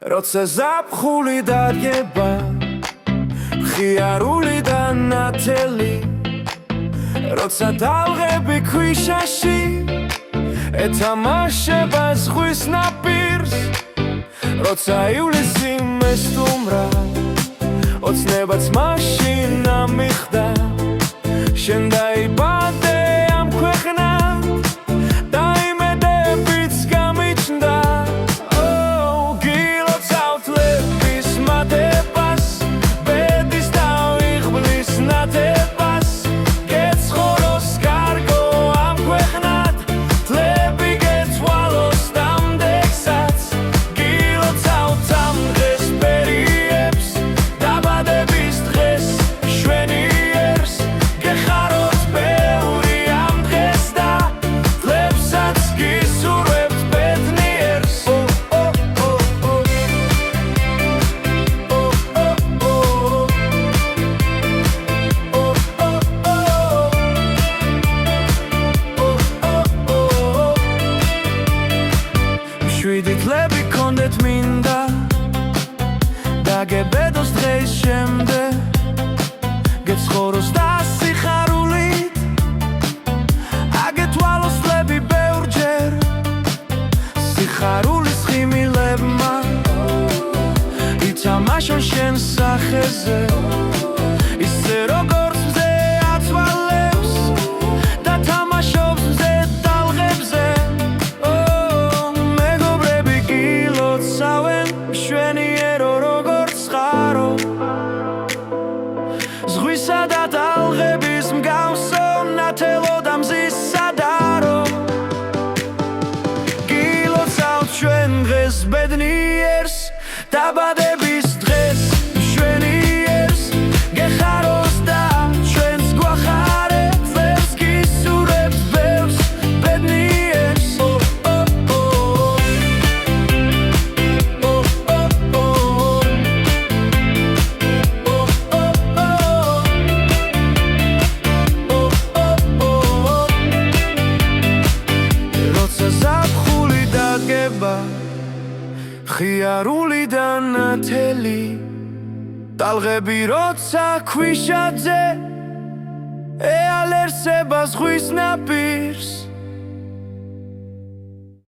როცა ზაფხული დადგება ხიარული და ნათელი როცა ტალღები ქვიშაში ეთამაშება ზღვის ნაპირს როცა ივლისი მესტუმრა ოცნებაც მაშინ ამიხდა შენ დაიბადე ამ ქვეყნად და იმედებიც გამიჩნდა გილოცავთ ლევის მატებას ბედის დავიღბლის ნათებას გეცხოვროს კარგო ამ ქვეყნად თლები გეცვალოს დამდეგსაც გილოცავთ ამ დღეს პერიებს დაბადების დღეს შვენიერს გეხაროთ ბევრი ამ დღეს და თლებსაც გისურვებთ ბედნიერს მშვიდი თლები გქონდეთ მინდა დაგებედოს დღის შემდეგ გეცხოვროს და სიხარულით აგეთვალოს თლები ბევრჯერ სიხარულის ხიმილებმა ითამაშონ შენ სახეზე ისე როგორც მზე აცვალებს და თამაშობს მზე ტალღებზე მეგობრები გილოცავენ მშვენიერო როგორც ხარო ზღვისა და ტალღების მსგავსო ნათელო და მზის სადარო გილოცავთ ჩვენ დღეს ბედნიერს დაბადების დღეს მშვენიერს გეხაროს და ჩვენს გვახარეთ ვერს გისურვებთ ბევრს ბედნიერს როცა ზაფხული დადგება ხიარული და ნათელი ტალღები როცა ქვიშაძე ეალერსება ზღვის ნაპირს